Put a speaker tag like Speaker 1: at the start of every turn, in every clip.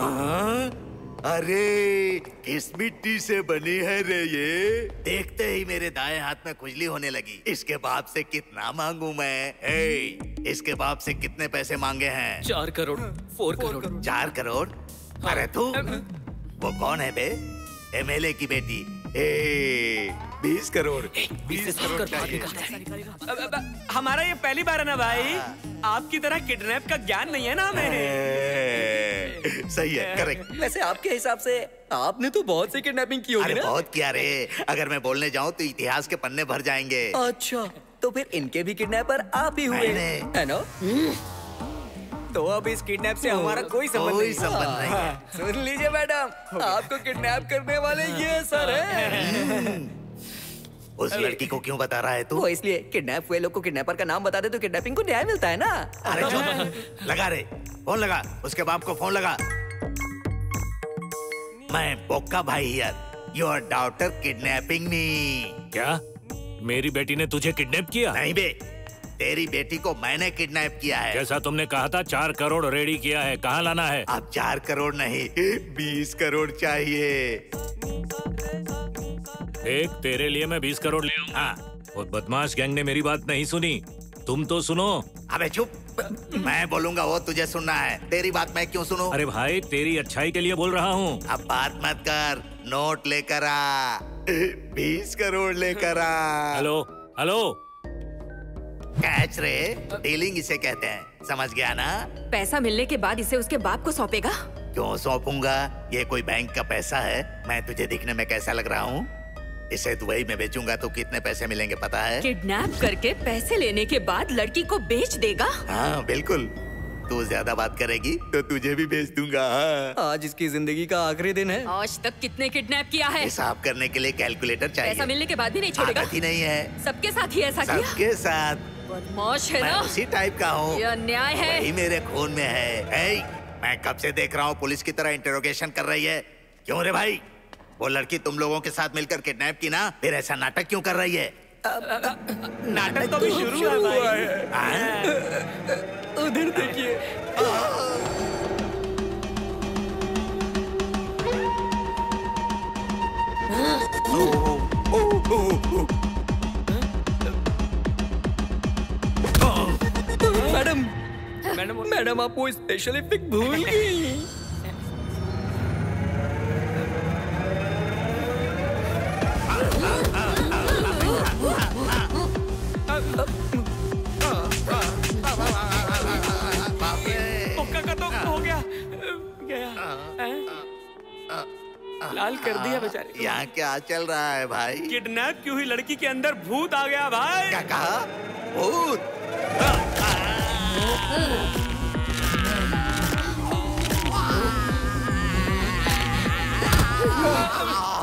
Speaker 1: हाँ? अरे किस मिट्टी से बनी है रे ये? देखते ही मेरे दाएं हाथ में खुजली होने लगी। इसके बाप से कितना मांगू मैं? इसके बाप से कितने पैसे मांगे हैं?
Speaker 2: 4 करोड़ 4 करोड़
Speaker 1: 4 करोड़? अरे तू वो कौन है बे? एमएलए की बेटी। 20 करोड़ 20 करोड़ चाहिए।
Speaker 2: हमारा ये पहली बार है ना भाई। आपकी तरह किडनैप का ज्ञान नहीं है ना हमें।
Speaker 1: सही है, करेक्ट।
Speaker 3: वैसे आपके हिसाब से आपने तो बहुत सी किडनैपिंग की होगी
Speaker 1: अरे
Speaker 3: ना?
Speaker 1: बहुत किया रे। अगर मैं बोलने जाऊं तो इतिहास के पन्ने भर जाएंगे।
Speaker 3: अच्छा, तो फिर इनके भी किडनैपर आप ही हुए है ना? तो अब इस किडनैप से हमारा कोई संबंध नहीं है। सुन लीजिए मैडम, आपको किडनैप करने वाले ये सर है।
Speaker 1: उस लड़की को क्यों बता रहा है तू?
Speaker 3: वो इसलिए किडनैप हुए लोग को किडनैपर का नाम बता दे तो किडनैपिंग को न्याय मिलता है ना।
Speaker 1: अरे चुप, लगा रे फोन, लगा उसके बाप को फोन लगा। मैं बोक्का भाई हियर, योर डॉटर किडनैपिंग मी।
Speaker 4: क्या मेरी बेटी ने तुझे किडनैप किया?
Speaker 1: नहीं बे, तेरी बेटी को मैंने किडनैप किया है।
Speaker 4: जैसा तुमने कहा था 4 करोड़ रेडी किया है, कहाँ लाना है?
Speaker 1: अब 4 करोड़ नहीं 20 करोड़ चाहिए।
Speaker 4: एक तेरे लिए मैं 20 करोड़ ले आऊंगा।
Speaker 1: हाँ।
Speaker 4: और बदमाश गैंग ने मेरी बात नहीं सुनी, तुम तो सुनो।
Speaker 1: अबे चुप, मैं बोलूंगा वो तुझे सुनना है, तेरी बात मैं क्यों सुनूं?
Speaker 4: अरे भाई तेरी अच्छाई के लिए बोल रहा हूँ।
Speaker 1: अब बात मत कर, नोट लेकर आ। 20 करोड़ लेकर आ।
Speaker 4: हेलो हेलो,
Speaker 1: कैच रे, डीलिंग इसे कहते हैं, समझ गया ना?
Speaker 5: पैसा मिलने के बाद इसे उसके बाप को सौंपेगा?
Speaker 1: क्यों सौंपूंगा? ये कोई बैंक का पैसा है? मैं तुझे दिखने में कैसा लग रहा हूँ? इसे दुबई में बेचूंगा तो कितने पैसे मिलेंगे पता है?
Speaker 5: किडनैप करके पैसे लेने के बाद लड़की को बेच देगा?
Speaker 1: हाँ बिल्कुल, तू ज्यादा बात करेगी तो तुझे भी बेच दूंगा। हाँ।
Speaker 3: आज इसकी जिंदगी का आखिरी दिन है।
Speaker 5: आज तक कितने किडनैप किया है?
Speaker 1: हिसाब करने के लिए कैलकुलेटर चाहिए।
Speaker 5: पैसा मिलने के बाद भी नहीं छोड़ेगा?
Speaker 1: आदत ही नहीं है।
Speaker 5: सबके साथ ही ऐसा किया?
Speaker 1: सबके साथ।
Speaker 5: बदमाश है
Speaker 1: मैं
Speaker 5: ना?
Speaker 1: उसी टाइप का हूँ।
Speaker 5: ये अन्याय है।
Speaker 1: वही मेरे खून में है। मैं कब से देख रहा हूँ पुलिस की तरह इंटरोगेशन कर रही है। क्यों रे भाई? वो लड़की तुम लोगों के साथ मिलकर किडनैप की ना, फिर ऐसा नाटक क्यों कर रही है?
Speaker 2: नाटक तो अभी शुरू हुआ है।
Speaker 3: उधर देखिए। मैडम आप वो स्पेशल इफेक्ट भूल गई।
Speaker 2: लाल कर दिया बेचारे।
Speaker 1: यहाँ क्या चल रहा है भाई?
Speaker 2: किडनैप की हुई लड़की के अंदर भूत आ गया भाई।
Speaker 1: क्या कहा? भूत?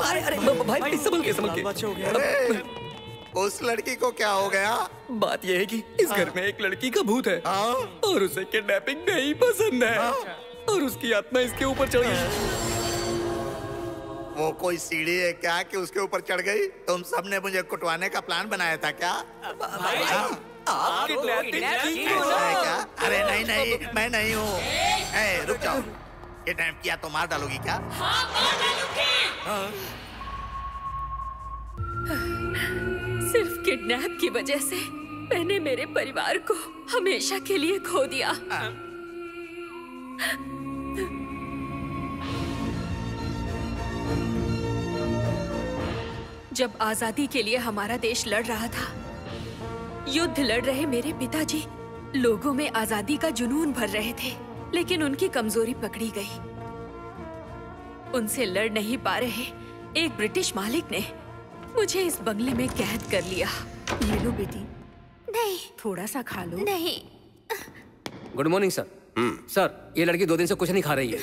Speaker 3: अरे भाई संभल के।
Speaker 1: उस लड़की को क्या हो गया?
Speaker 3: बात यह है कि इस घर में एक लड़की का भूत है और उसे किडनैपिंग नहीं पसंद है और उसकी आत्मा इसके ऊपर चढ़ गई।
Speaker 1: वो कोई सीढ़ी है क्या कि उसके ऊपर चढ़ गई? तुम सबने मुझे कुटवाने का प्लान बनाया था क्या?
Speaker 3: आप किडनैपिंग
Speaker 1: है क्या? अरे नहीं नहीं, मैं नहीं हूँ। रुक जाओ, किडनैप किया तो मार डालोगी क्या?
Speaker 5: हाँ, मार डालूंगी। सिर्फ किडनैप की वजह से मैंने मेरे परिवार को हमेशा के लिए खो दिया। जब आजादी के लिए हमारा देश लड़ रहा था, युद्ध लड़ रहे मेरे पिताजी लोगों में आजादी का जुनून भर रहे थे, लेकिन उनकी कमजोरी पकड़ी गई। उनसे लड़ नहीं पा रहे एक ब्रिटिश मालिक ने मुझे इस बंगले में कैद कर लिया।
Speaker 6: ये लो बेटी।
Speaker 5: नहीं,
Speaker 6: थोड़ा सा खा लो।
Speaker 5: नहीं।
Speaker 3: Good morning sir. सर ये लड़की 2 दिन से कुछ नहीं खा रही है।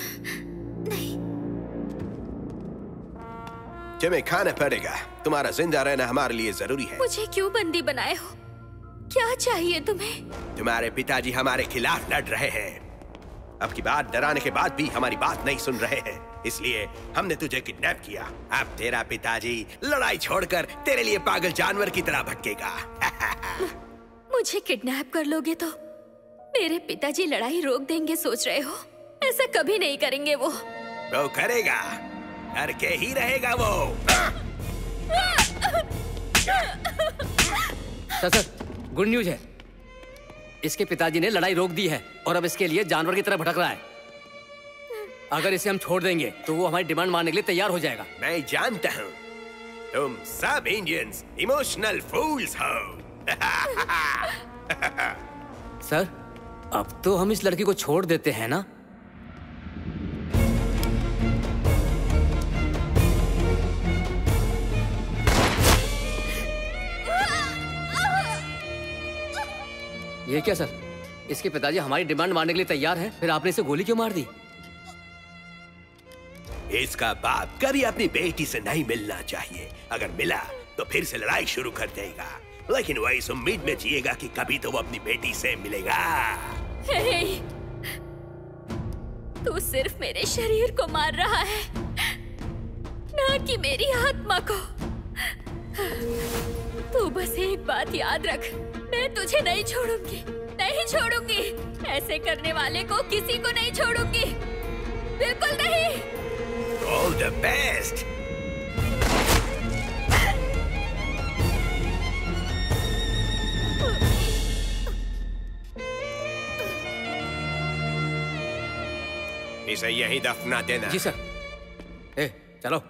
Speaker 7: तुम्हें खाना पड़ेगा, तुम्हारा जिंदा रहना हमारे लिए जरूरी है।
Speaker 5: मुझे क्यों बंदी बनाए हो? क्या चाहिए तुम्हें?
Speaker 7: तुम्हारे पिताजी हमारे खिलाफ लड़ रहे हैं। अब की बात डराने के बाद भी हमारी बात नहीं सुन रहे हैं, इसलिए हमने तुझे किडनैप किया। अब तेरा पिताजी लड़ाई छोड़कर तेरे लिए पागल जानवर की तरह भटकेगा।
Speaker 5: मुझे किडनैप कर लोगे तो मेरे पिताजी लड़ाई रोक देंगे सोच रहे हो? ऐसा कभी नहीं करेंगे वो।
Speaker 7: वो करेगा, करके ही रहेगा वो।
Speaker 8: सर, गुड न्यूज है। इसके पिताजी ने लड़ाई रोक दी है और अब इसके लिए जानवर की तरह भटक रहा है। अगर इसे हम छोड़ देंगे तो वो हमारी डिमांड मानने के लिए तैयार हो जाएगा।
Speaker 7: मैं जानता हूँ तुम सब इंडियंस इमोशनल फूल्स हो।
Speaker 8: सर, अब तो हम इस लड़की को छोड़ देते हैं ना? ये क्या सर? इसके पिताजी हमारी डिमांड मानने के लिए तैयार हैं, फिर आपने इसे गोली क्यों मार दी?
Speaker 7: इसका बाप कभी अपनी बेटी से नहीं मिलना चाहिए। अगर मिला तो फिर से लड़ाई शुरू कर देगा, लेकिन वह इस उम्मीद में जिएगा कि कभी तो वो अपनी बेटी से मिलेगा।
Speaker 5: हे, तू सिर्फ मेरे शरीर को मार रहा है, ना कि मेरी आत्मा को। तू बस एक बात याद रख, मैं तुझे नहीं छोड़ूंगी, नहीं छोड़ूंगी। ऐसे करने वाले को किसी को नहीं छोड़ूंगी, बिल्कुल नहीं।
Speaker 7: All the best. इसे यहीं दफना देना।
Speaker 8: जी सर। चलो।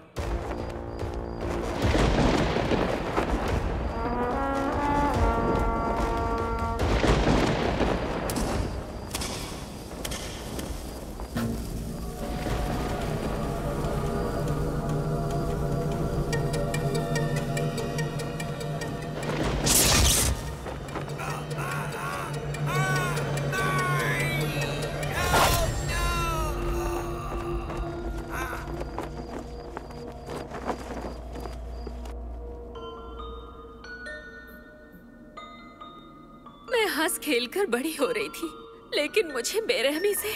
Speaker 5: खेलकर बड़ी हो रही थी, लेकिन मुझे बेरहमी से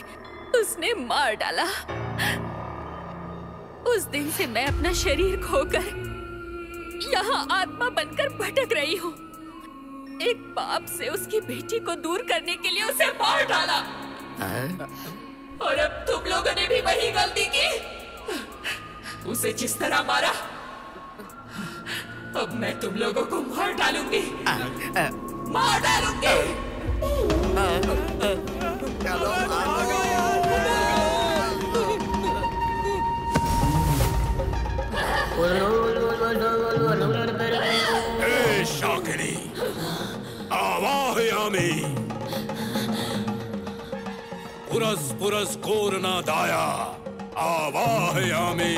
Speaker 5: उसने मार डाला। उस दिन से मैं अपना शरीर खोकर यहाँ आत्मा बनकर भटक रही हूँ। एक बाप से उसकी बेटी को दूर करने के लिए उसे मार डाला। और अब तुम लोगों ने भी वही गलती की, उसे जिस तरह मारा, अब मैं तुम लोगों को मार डालूंगी, मार डालूंगी।
Speaker 7: शाकिनी, आवाहयामि, पुरस पुरस कोरना दाया, आवाहयामि।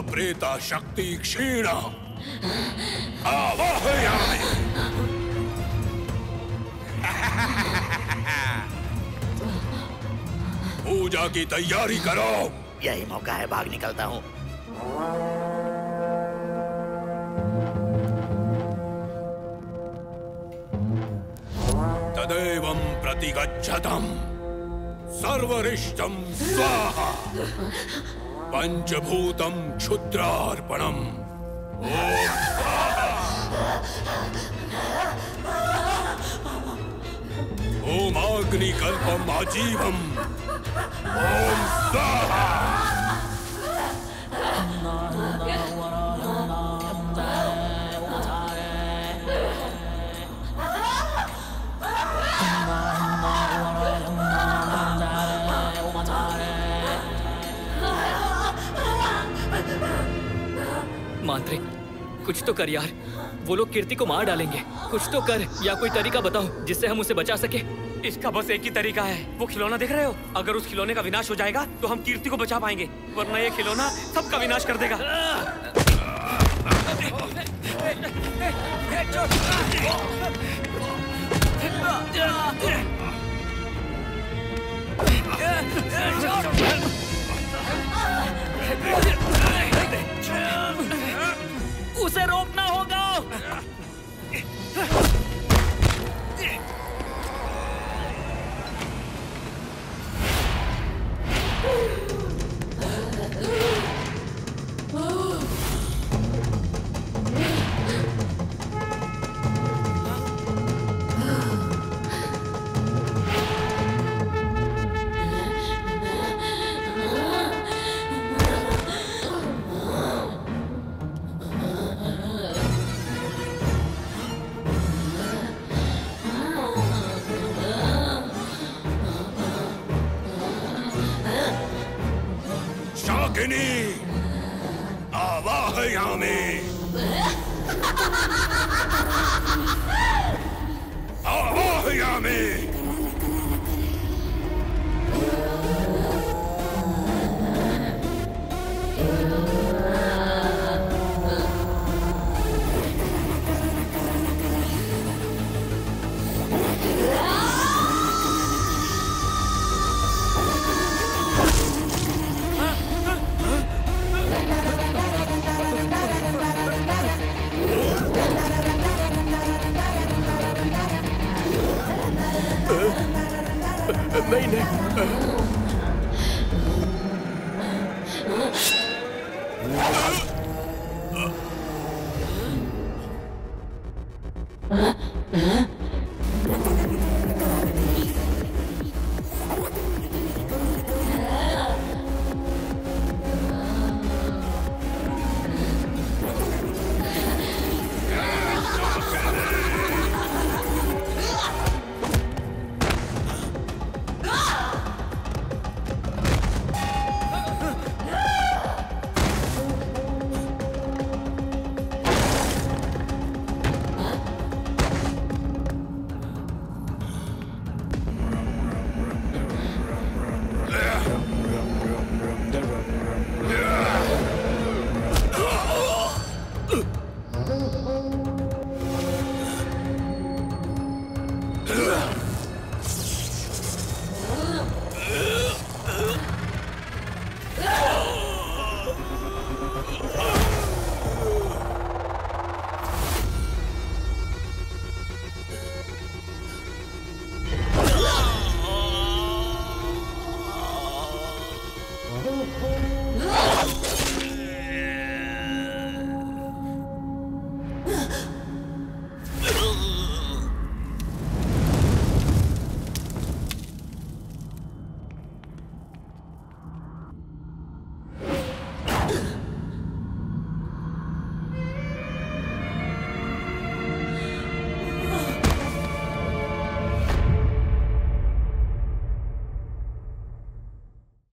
Speaker 7: प्रेता शक्ति क्षीण, आवाहयामि। पूजा की तैयारी करो।
Speaker 1: यही मौका है, भाग निकलता हूँ।
Speaker 7: तदेवं प्रतिगच्छतम् सर्वरिष्टं स्वाहा पंचभूतं क्षुद्रार्पणम्। ओम ओमाग्निकल्पम् आजीवम्। ओम स्वाहा।
Speaker 8: मांत्रिक, कुछ तो कर यार, वो लोग कीर्ति को मार डालेंगे। कुछ तो कर, या कोई तरीका बताओ जिससे हम उसे बचा सके।
Speaker 2: इसका बस एक ही तरीका है, वो खिलौना देख रहे हो? अगर उस खिलौने का विनाश हो जाएगा तो हम कीर्ति को बचा पाएंगे, वरना ये खिलौना सबका विनाश कर देगा।
Speaker 9: डाकिनी आवाहयामि आवाहयामि
Speaker 10: नहीं नहीं